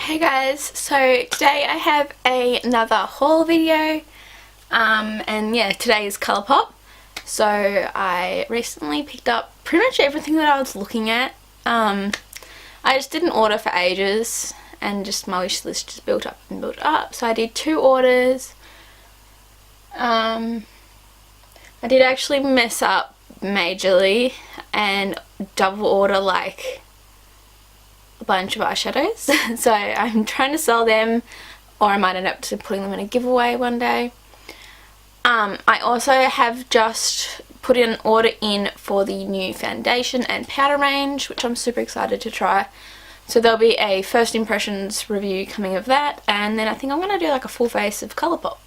Hey guys, so today I have another haul video, and yeah, today is Colourpop. So I recently picked up pretty much everything that I was looking at. I just didn't order for ages and just my wish list just built up and built up. So I did 2 orders. I did actually mess up majorly and double order like a bunch of eyeshadows. So I'm trying to sell them, or I might end up putting them in a giveaway one day. I also have just put an order in for the new foundation and powder range, which I'm super excited to try. So there'll be a first impressions review coming of that, and then I think I'm going to do like a full face of Colourpop,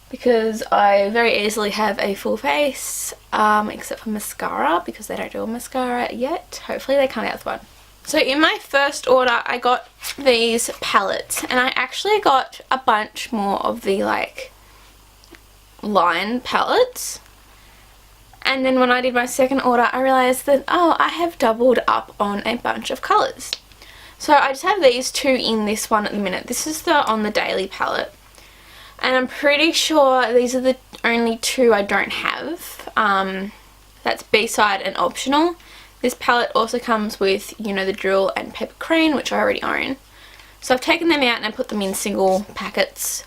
because I very easily have a full face, except for mascara, because they don't do a mascara yet. Hopefully they come out with one. So in my first order I got these palettes, and I actually got a bunch more of the like line palettes, and then when I did my second order I realised that I have doubled up on a bunch of colours. So I just have these 2 in this one at the minute. This is the On the Daily palette, and I'm pretty sure these are the only 2 I don't have. That's B-side and optional. This palette also comes with, you know, the Drill and Paper Crane, which I already own. So I've taken them out and I put them in single packets.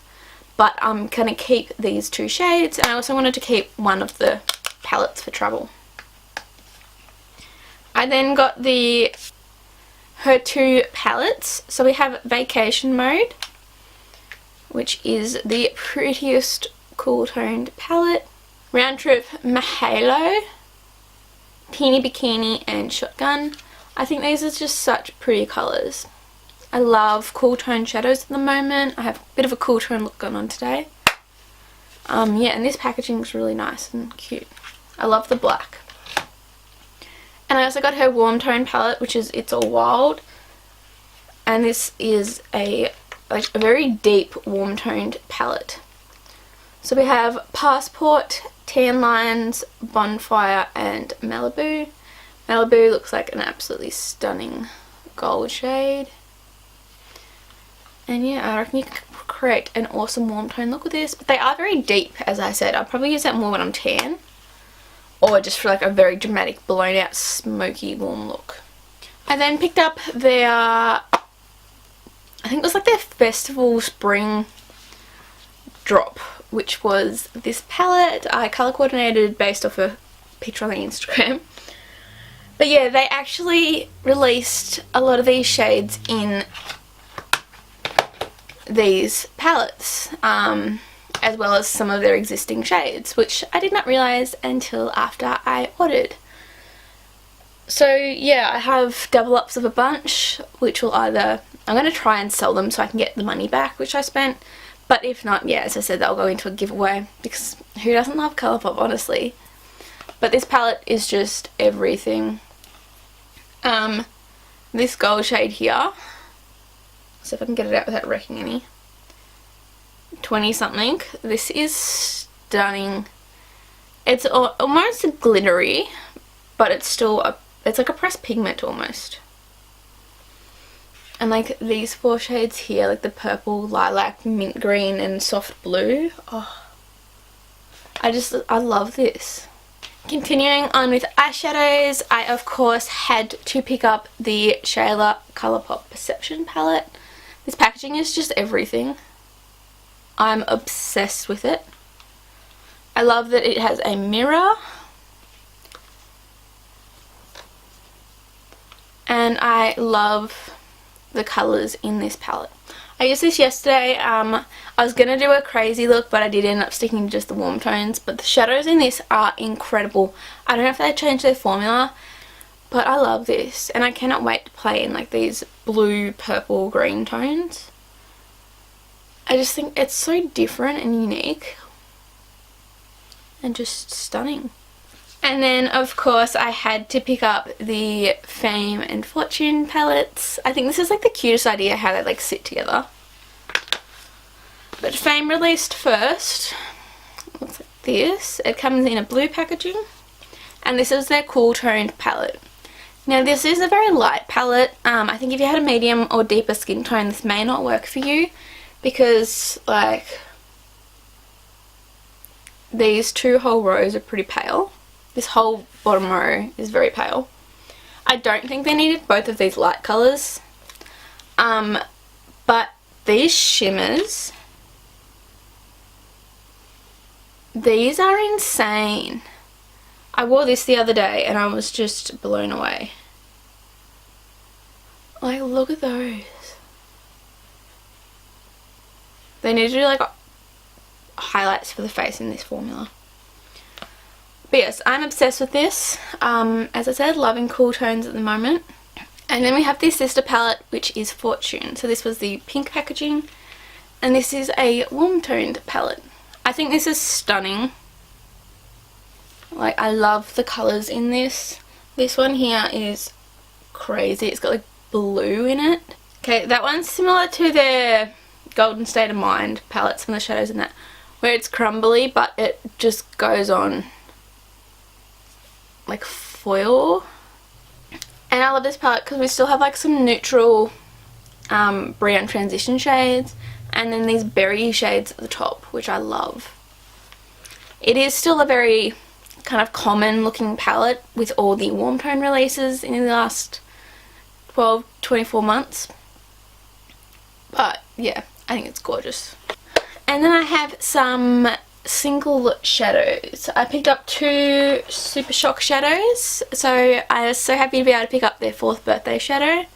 But I'm going to keep these 2 shades, and I also wanted to keep one of the palettes for travel. I then got her 2 palettes. So we have Vacation Mode, which is the prettiest cool toned palette. Round Trip Mahalo, Teeny Bikini, and Shotgun. I think these are just such pretty colours. I love cool tone shadows at the moment. I have a bit of a cool tone look going on today. Yeah, and this packaging is really nice and cute. I love the black. And I also got her warm tone palette, which is It's All Wild. And this is a very deep warm toned palette. So we have Passport, Tan Lines, Bonfire, and Malibu. Malibu looks like an absolutely stunning gold shade. And yeah, I reckon you can create an awesome warm tone look with this. But they are very deep, as I said. I'll probably use that more when I'm tan, or just for like a very dramatic, blown out, smoky, warm look. I then picked up their, I think it was like their Festival Spring drop, which was this palette. I colour coordinated based off a picture on the Instagram. But yeah, they actually released a lot of these shades in these palettes, as well as some of their existing shades, which I did not realise until after I ordered. So yeah, I have double ups of a bunch, which will either, I'm going to try and sell them so I can get the money back which I spent, but if not, yeah, as I said, they'll go into a giveaway, because who doesn't love Colourpop, honestly. But this palette is just everything. This gold shade here, so if I can get it out without wrecking any, 20 something, this is stunning. It's almost glittery, but it's still it's like a pressed pigment almost. And like these 4 shades here, like the purple, lilac, mint green, and soft blue. Oh, I love this. Continuing on with eyeshadows, I of course had to pick up the Shayla Colourpop Perception palette. This packaging is just everything. I'm obsessed with it. I love that it has a mirror. And I love the colours in this palette. I used this yesterday. I was going to do a crazy look, but I did end up sticking to just the warm tones. But the shadows in this are incredible. I don't know if they changed their formula, but I love this. And I cannot wait to play in like these blue, purple, green tones. I just think it's so different and unique. And just stunning. And then of course I had to pick up the Fame and Fortune palettes. I think this is like the cutest idea how they like sit together. But Fame released first. Looks like this. It comes in a blue packaging. And this is their cool toned palette. Now this is a very light palette. I think if you had a medium or deeper skin tone, this may not work for you because like these two whole rows are pretty pale. This whole bottom row is very pale. I don't think they needed both of these light colours. But these shimmers, these are insane. I wore this the other day and I was just blown away. Like, look at those. They need to do like highlights for the face in this formula. But yes, I'm obsessed with this. As I said, loving cool tones at the moment. And then we have this sister palette, which is Fortune. So this was the pink packaging, and this is a warm toned palette. I think this is stunning. Like, I love the colours in this. This one here is crazy. It's got like blue in it. Okay, that one's similar to their Golden State of Mind palettes from the shadows in that, where it's crumbly, but it just goes on like foil. And I love this palette because we still have like some neutral brown transition shades, and then these berry shades at the top, which I love. It is still a very kind of common looking palette with all the warm tone releases in the last 12-24 months. But yeah, I think it's gorgeous. And then I have some single shadows. I picked up two Super Shock shadows, so I was so happy to be able to pick up their 4th birthday shadow.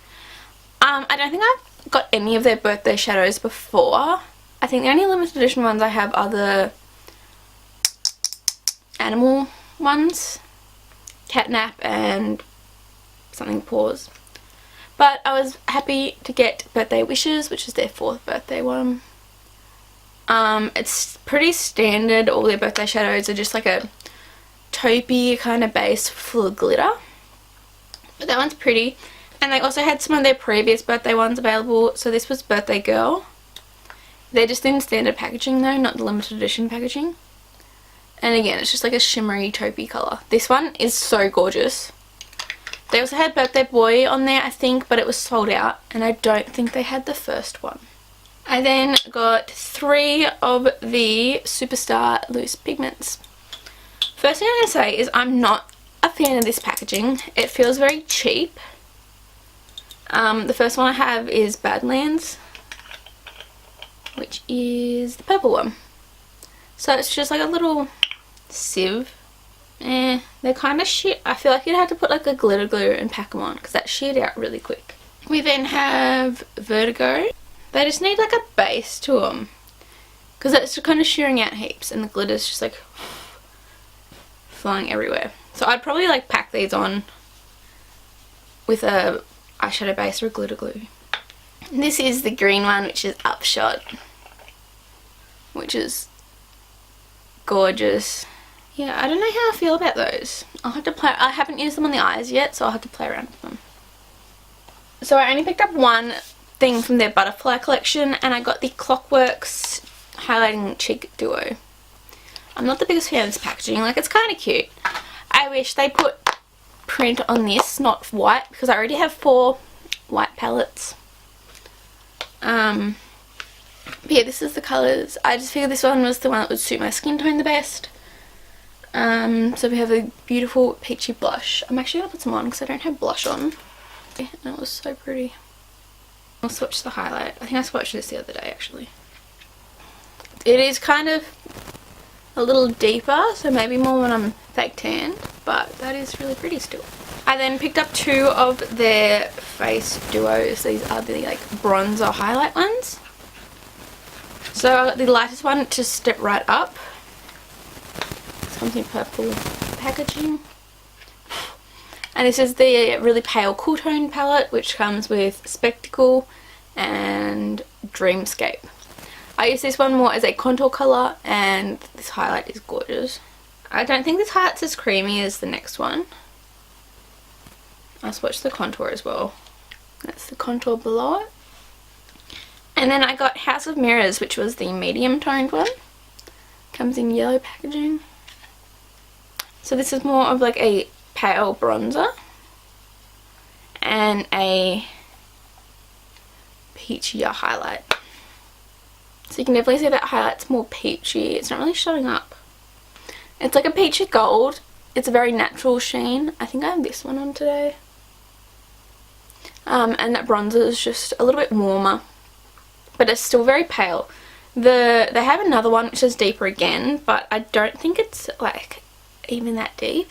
I don't think I've got any of their birthday shadows before. I think the only limited edition ones I have are the animal ones, Catnap and something Paws. But I was happy to get Birthday Wishes, which is their 4th birthday one. It's pretty standard. All their birthday shadows are just like a taupey kind of base full of glitter. But that one's pretty. And they also had some of their previous birthday ones available. So this was Birthday Girl. They're just in standard packaging though, not the limited edition packaging. And again, it's just like a shimmery taupey colour. This one is so gorgeous. They also had Birthday Boy on there, I think, but it was sold out. And I don't think they had the first one. I then got 3 of the Superstar Loose Pigments. First thing I'm going to say is I'm not a fan of this packaging. It feels very cheap. The first one I have is Badlands, which is the purple one. So it's just like a little sieve. They're kind of shit. I feel like you'd have to put like a glitter glue and pack them on because that sheared out really quick. We then have Vertigo. They just need like a base to them because it's kind of shearing out heaps and the glitter's just like flying everywhere. So I'd probably like pack these on with a eyeshadow base or a glitter glue. And this is the green one, which is Upshot, which is gorgeous. Yeah, I don't know how I feel about those. I'll have to play. I haven't used them on the eyes yet, so I'll have to play around with them. So I only picked up one thing from their butterfly collection, and I got the Clockworks highlighting cheek duo. I'm not the biggest fan of this packaging. Like, it's kind of cute. I wish they put print on this, not white, because I already have 4 white palettes. But yeah, this is the colours. I just figured this one was the one that would suit my skin tone the best. So we have a beautiful peachy blush. I'm actually going to put some on because I don't have blush on. And it was so pretty. I'll swatch the highlight. I think I swatched this the other day actually. It is kind of a little deeper, so maybe more when I'm fake tanned, but that is really pretty still. I then picked up 2 of their face duos. These are the like bronzer highlight ones. So I got the lightest one to Step Right Up. This comes in purple packaging. And this is the really pale cool tone palette, which comes with Spectacle and Dreamscape. I use this one more as a contour colour, and this highlight is gorgeous. I don't think this highlight's as creamy as the next one. I'll swatch the contour as well. That's the contour below it. And then I got House of Mirrors, which was the medium toned one. Comes in yellow packaging. So this is more of like a pale bronzer. and a peachier highlight. So you can definitely see that highlight's more peachy. It's not really showing up. It's like a peachy gold. It's a very natural sheen. I think I have this one on today. And that bronzer is just a little bit warmer, but it's still very pale. They have another one which is deeper again, but I don't think it's like even that deep.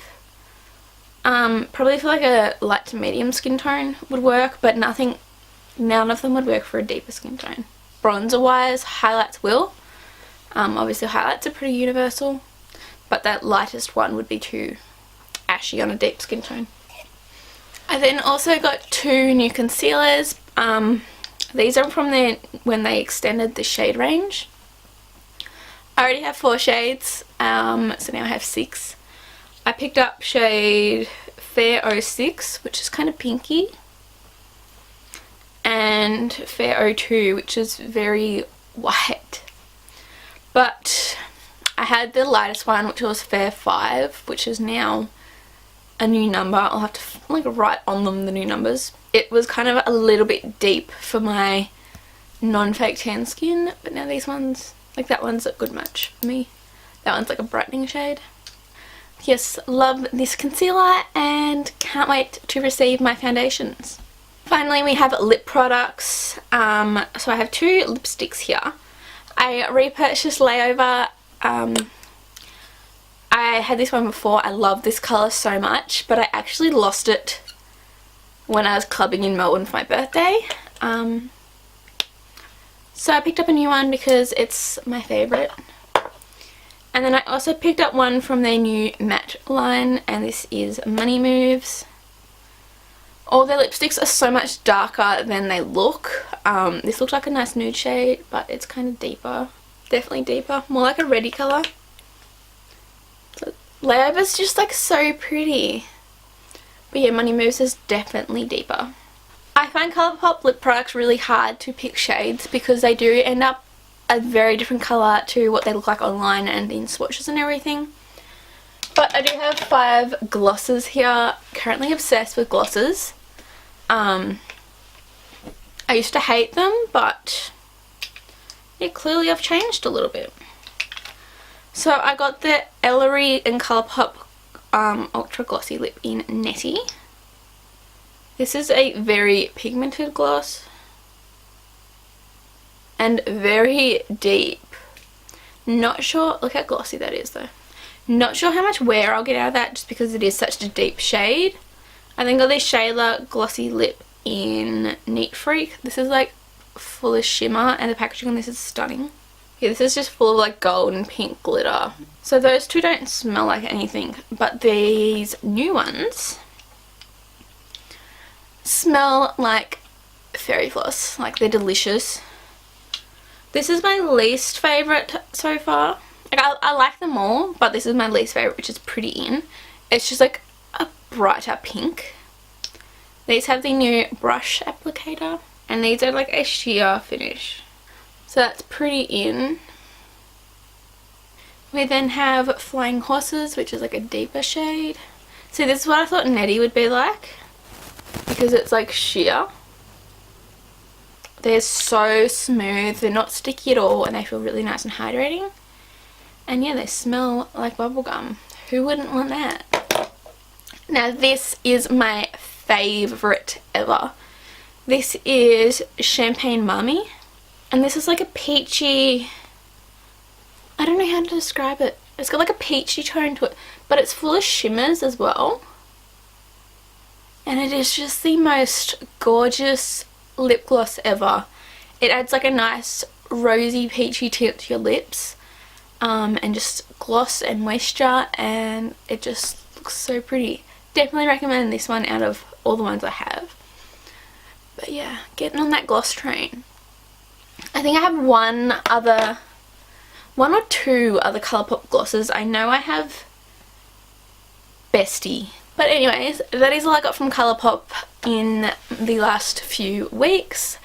Probably for like a light to medium skin tone would work, but none of them would work for a deeper skin tone. Bronzer wise, highlights will. Obviously highlights are pretty universal, but that lightest one would be too ashy on a deep skin tone. I then also got 2 new concealers. These are from when they extended the shade range. I already have 4 shades, so now I have 6. I picked up shade Fair 06, which is kind of pinky, and Fair 02, which is very white. But I had the lightest one, which was Fair 5, which is now a new number. I'll have to like write on them the new numbers. It was kind of a little bit deep for my non-fake tan skin, but now these ones, like that one's a good match for me. That one's like a brightening shade. Yes, love this concealer and can't wait to receive my foundations. Finally, we have lip products. So I have 2 lipsticks here. I repurchased Layover. I had this one before. I love this colour so much, but I actually lost it when I was clubbing in Melbourne for my birthday. So I picked up a new one because it's my favourite. And then I also picked up one from their new matte line, and this is Money Moves. All their lipsticks are so much darker than they look. This looks like a nice nude shade, but it's kind of deeper. Definitely deeper. More like a reddy colour. So Layover's just like so pretty. But yeah, Money Moves is definitely deeper. I find Colourpop lip products really hard to pick shades because they do end up a very different colour to what they look like online and in swatches and everything. But I do have 5 glosses here. Currently obsessed with glosses. I used to hate them, but yeah, clearly I've changed a little bit. So I got the Ellery and Colourpop Ultra Glossy Lip in Netty. This is a very pigmented gloss and very deep. Not sure, look how glossy that is though. Not sure how much wear I'll get out of that just because it is such a deep shade. I then got this Shayla Glossy Lip in Neat Freak. This is like full of shimmer and the packaging on this is stunning. Yeah, this is just full of like gold and pink glitter. So those 2 don't smell like anything, but these new ones smell like fairy floss. Like they're delicious. This is my least favourite so far. Like I like them all, but this is my least favourite, which is Pretty In. It's just like a brighter pink. These have the new brush applicator, and these are like a sheer finish. So that's Pretty In. We then have Flying Horses, which is like a deeper shade. See, this is what I thought Netty would be like, because it's like sheer. They're so smooth, they're not sticky at all, and they feel really nice and hydrating. And yeah, they smell like bubblegum. Who wouldn't want that? Now this is my favourite ever. This is Champagne Mummy. And this is like a peachy, I don't know how to describe it. It's got like a peachy tone to it, but it's full of shimmers as well. And it is just the most gorgeous lip gloss ever. It adds like a nice rosy peachy tint to your lips, and just gloss and moisture, and it just looks so pretty. Definitely recommend this one out of all the ones I have. But yeah, getting on that gloss train. I think I have one or two other Colourpop glosses. I know I have Bestie. But anyways, that is all I got from Colourpop in the last few weeks.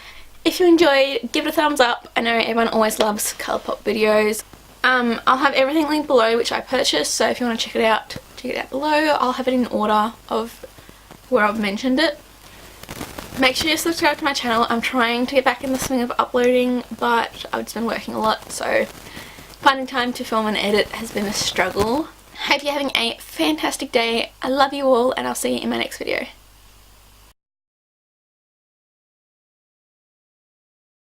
If you enjoyed, give it a thumbs up. I know everyone always loves Colourpop videos. I'll have everything linked below which I purchased, so if you want to check it out below. I'll have it in order of where I've mentioned it. make sure you subscribe to my channel. I'm trying to get back in the swing of uploading, but I've just been working a lot, so finding time to film and edit has been a struggle. Hope you're having a fantastic day. I love you all, and I'll see you in my next video.